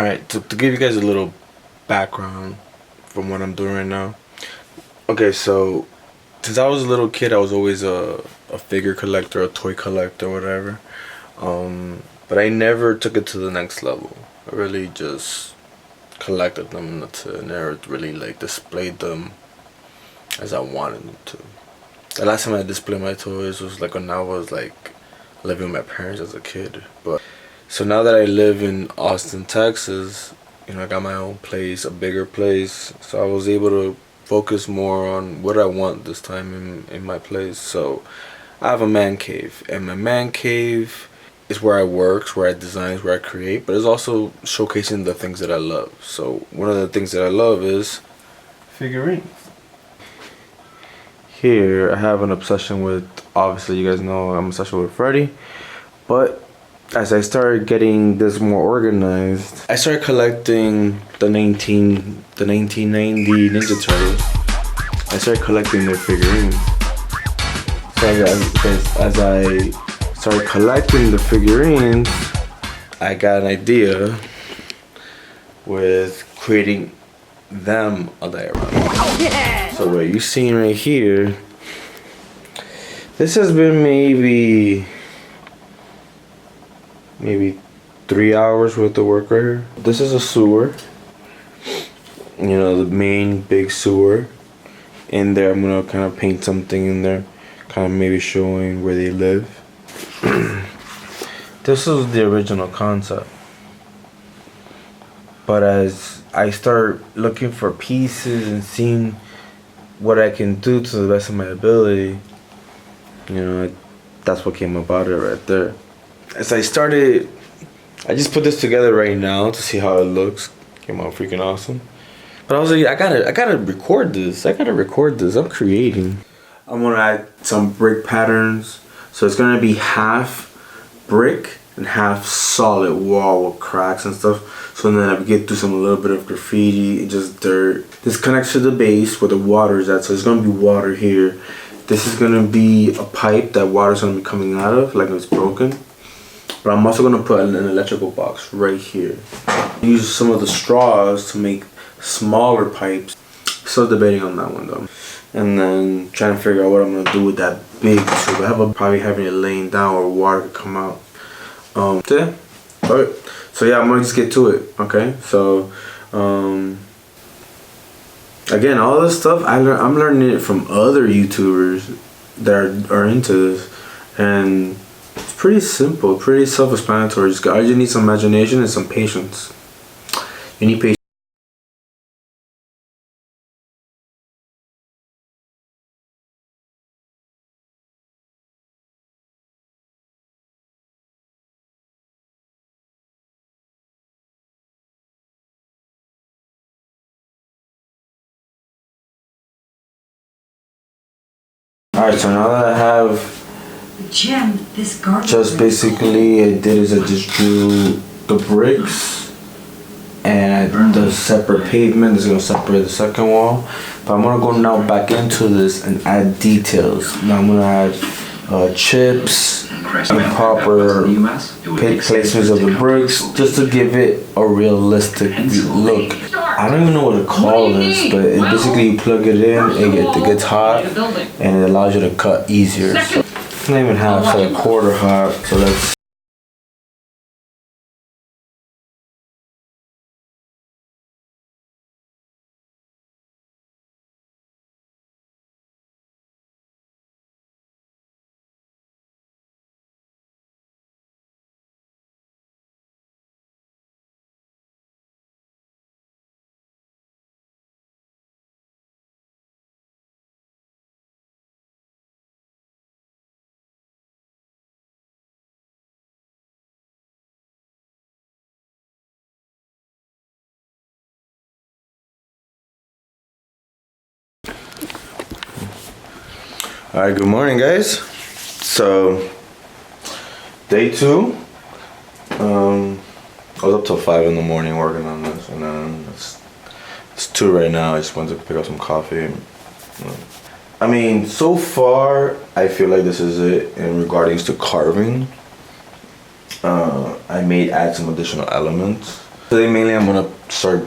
Alright, to give you guys a little background from what I'm doing right now. Okay, so since I was a little kid, I was always a figure collector, a toy collector, whatever. But I never took it to the next level. I really just collected them. Never really like displayed them as I wanted them to. The last time I displayed my toys was like when I was like living with my parents as a kid. But so now that I live in Austin, Texas, you know, I got my own place, a bigger place, so I was able to focus more on what I want this time in my place. So I have a man cave, and my man cave is where I work, where I design, where I create, but it's also showcasing the things that I love. So one of the things that I love is figurines. Here I have an obsession with, obviously you guys know I'm obsessed with Freddy, but as I started getting this more organized, I started collecting the 1990 Ninja Turtles. I started collecting their figurines. So as I started collecting the figurines, I got an idea with creating them a diorama. Yeah. So what you're seeing right here, this has been maybe 3 hours worth of work right here. This is a sewer, you know, the main big sewer. In there I'm gonna kind of paint something in there, kind of maybe showing where they live. This is the original concept, but as I start looking for pieces and seeing what I can do to the best of my ability, you know, that's what came about it right there. As I started, I just put this together right now to see how it looks. Came out freaking awesome. But I was like, I gotta record this. I'm creating. I'm gonna add some brick patterns. So it's gonna be half brick and half solid wall with cracks and stuff. So then I get through a little bit of graffiti and just dirt. This connects to the base where the water is at. So there's gonna be water here. This is gonna be a pipe that water's gonna be coming out of, like it's broken. But I'm also gonna put an electrical box right here. Use some of the straws to make smaller pipes. Still debating on that one though. And then trying to figure out what I'm gonna do with that big tube. I have probably having it laying down where water could come out. Yeah. Alright. So yeah, I'm gonna just get to it. Okay. So again, all this stuff I'm learning it from other YouTubers that are into this, and it's pretty simple, pretty self-explanatory. I just need some imagination and some patience. You need patience. Alright, so now that I have just basically I just drew the bricks and the separate pavement is gonna separate the second wall. But I'm gonna go now back into this and add details. Now I'm gonna add chips and proper placements of the bricks just to give it a realistic look. I don't even know what to call this, but it basically you plug it in, it gets hot, and it allows you to cut easier. So it's not even half, it's like a quarter hot. So let's. Alright, good morning guys. So day 2. I was up till 5 in the morning working on this, and then it's 2 right now. I just went to pick up some coffee. I mean, so far I feel like this is it in regards to carving. I may add some additional elements. Today mainly I'm gonna start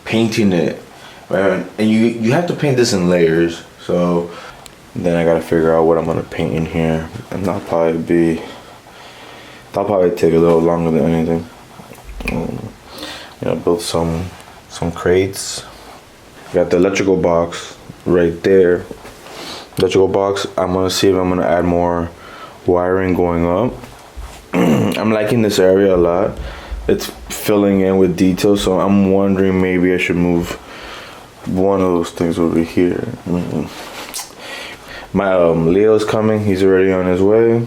painting it, and you have to paint this in layers. So then I gotta figure out what I'm gonna paint in here, and that'll probably take a little longer than anything. You know, build some crates. Got the electrical box right there. Electrical box. I'm gonna see if I'm gonna add more wiring going up. I'm liking this area a lot. It's filling in with detail, so I'm wondering maybe I should move one of those things over here. My Leo's coming. He's already on his way.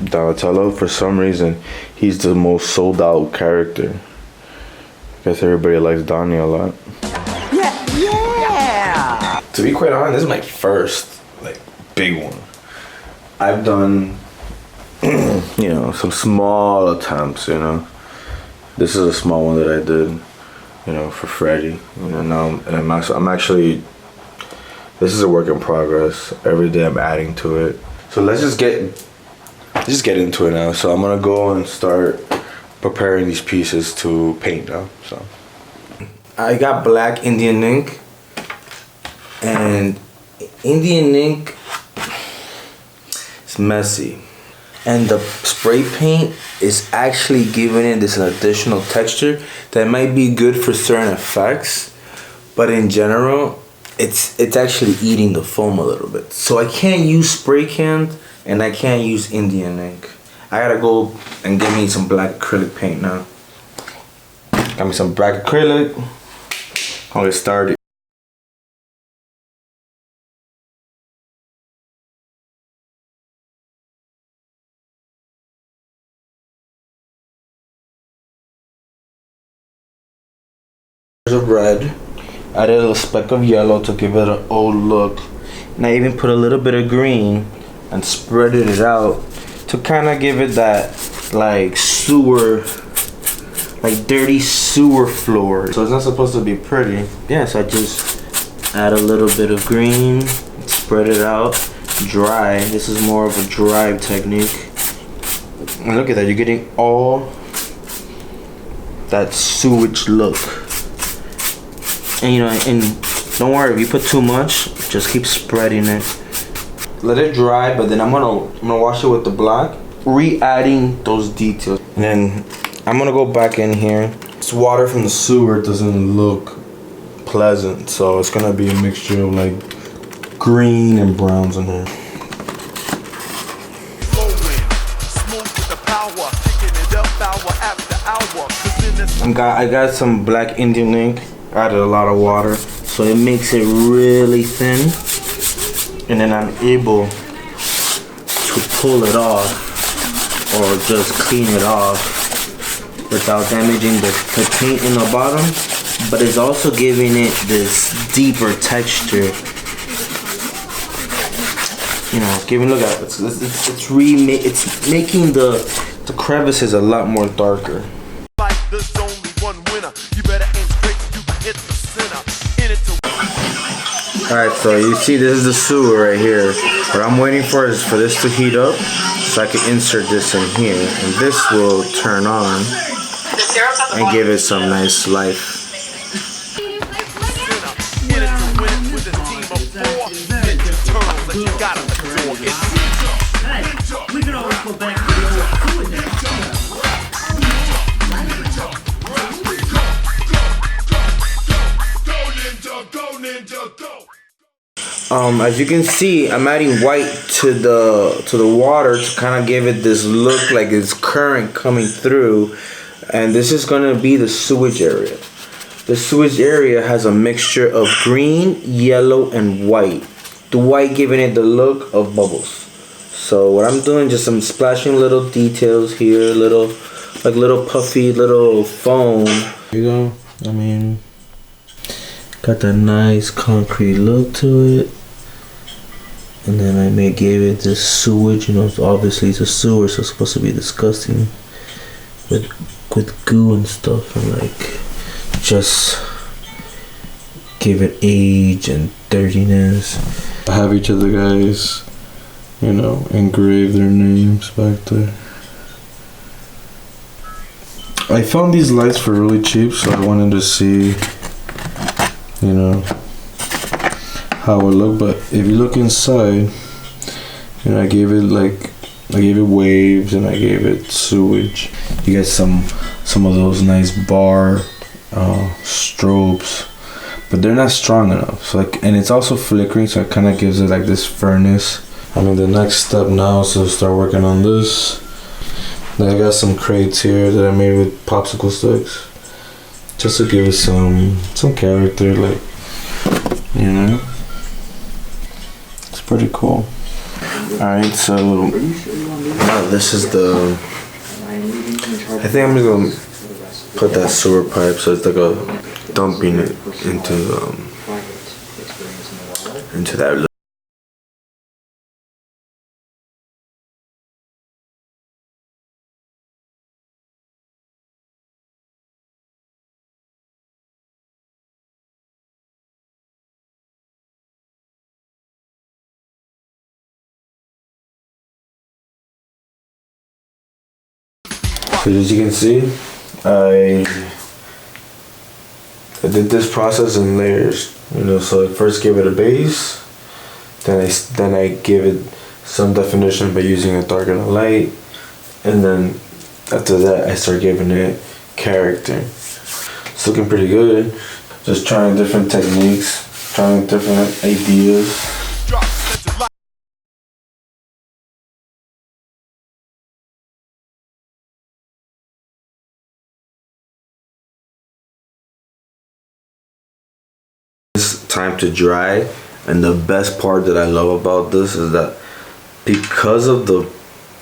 Donatello, for some reason, he's the most sold out character. I guess everybody likes Donnie a lot. Yeah. To be quite honest, this is my first like big one. I've done you know, some small attempts, you know. This is a small one that I did, you know, for Freddy. You know, now I'm actually, this is a work in progress. Every day I'm adding to it. So let's just get into it now. So I'm gonna go and start preparing these pieces to paint now. So I got black Indian ink, and Indian ink is messy. And the spray paint is actually giving it this additional texture that might be good for certain effects, but in general, it's actually eating the foam a little bit. So I can't use spray can and I can't use Indian ink. I gotta go and get me some black acrylic paint now. Got me some black acrylic. I'll get started. Of red, added a speck of yellow to give it an old look, and I even put a little bit of green and spreaded it out to kind of give it that like sewer, like dirty sewer floor. So it's not supposed to be pretty. Yeah, so I just add a little bit of green, spread it out, dry. This is more of a dry technique. And look at that, you're getting all that sewage look. And you know, and don't worry if you put too much, just keep spreading it. Let it dry, but then I'm gonna wash it with the black, re-adding those details. And then I'm gonna go back in here. This water from the sewer doesn't look pleasant, so it's gonna be a mixture of like green and browns in here. I got some black Indian ink. Added a lot of water, so it makes it really thin, and then I'm able to pull it off or just clean it off without damaging the paint in the bottom, but it's also giving it this deeper texture. You know, look at it. It's making the crevices a lot more darker. Alright, so you see this is the sewer right here. What I'm waiting for is for this to heat up so I can insert this in here, and this will turn on and give it some nice life. We can always go back to the old as you can see, I'm adding white to the water to kind of give it this look like it's current coming through, and this is gonna be the sewage area. The sewage area has a mixture of green, yellow, and white. The white giving it the look of bubbles. So what I'm doing, I'm splashing little details here, little puffy little foam. There you go. I mean, got that nice concrete look to it. And then I may give it this sewage, you know, obviously it's a sewer, so it's supposed to be disgusting with goo and stuff, and like just give it age and dirtiness. I have each of the guys, you know, engrave their names back there. I found these lights for really cheap, so I wanted to see, you know, how it looked. But if you look inside, you know, I gave it waves and I gave it sewage. You get some of those nice bar strobes, but they're not strong enough. So and it's also flickering, so it kind of gives it like this furnace. I mean, the next step now is to start working on this. Then I got some crates here that I made with popsicle sticks, just to give it some character, like, you know. It's pretty cool. Alright, so now this is the, I think I'm just gonna put that sewer pipe, so it's like a dumping it into that. So as you can see, I did this process in layers, you know. So I first gave it a base, then I gave it some definition by using a dark and a light, and then after that I start giving it character. It's looking pretty good. Just trying different techniques, trying different ideas. Time to dry, and the best part that I love about this is that because of the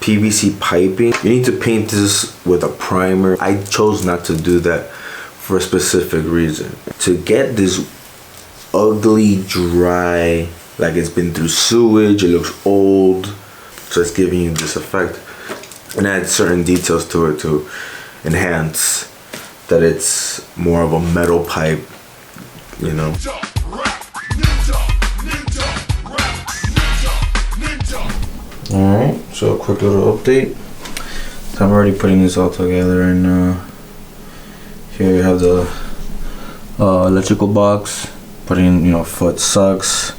PVC piping, you need to paint this with a primer. I chose not to do that for a specific reason. To get this ugly dry, like it's been through sewage, it looks old, so it's giving you this effect, and add certain details to it to enhance that it's more of a metal pipe, you know. Alright, so a quick little update. So I'm already putting this all together, and here you have the electrical box. Putting, you know, foot sucks.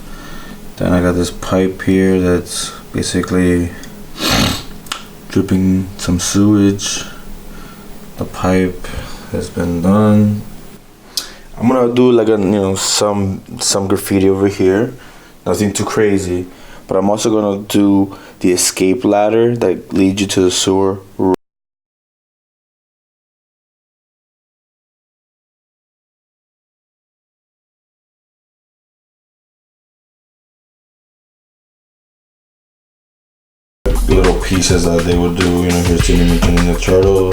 Then I got this pipe here that's basically dripping some sewage. The pipe has been done. I'm gonna do like a, you know, some graffiti over here. Nothing too crazy. But I'm also gonna do the escape ladder that leads you to the sewer. Little pieces that they would do, you know. Here's TMNT Turtle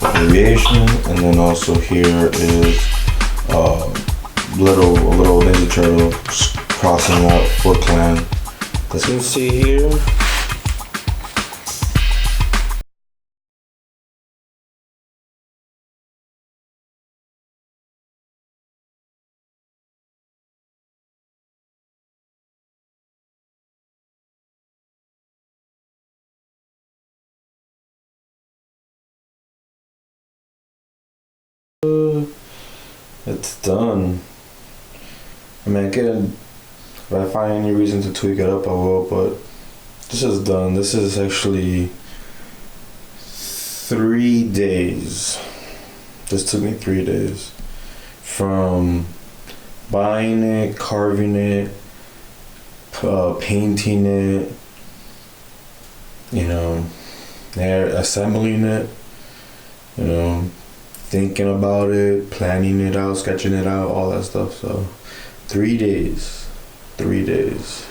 abbreviation, and then also here is a little Ninja Turtle crossing out Foot Clan. As you can see here, it's done. I mean, again, if I find any reason to tweak it up, I will, but this is done. This is actually 3 days. This took me 3 days. From buying it, carving it, painting it, you know, assembling it, you know, thinking about it, planning it out, sketching it out, all that stuff. So 3 days. 3 days.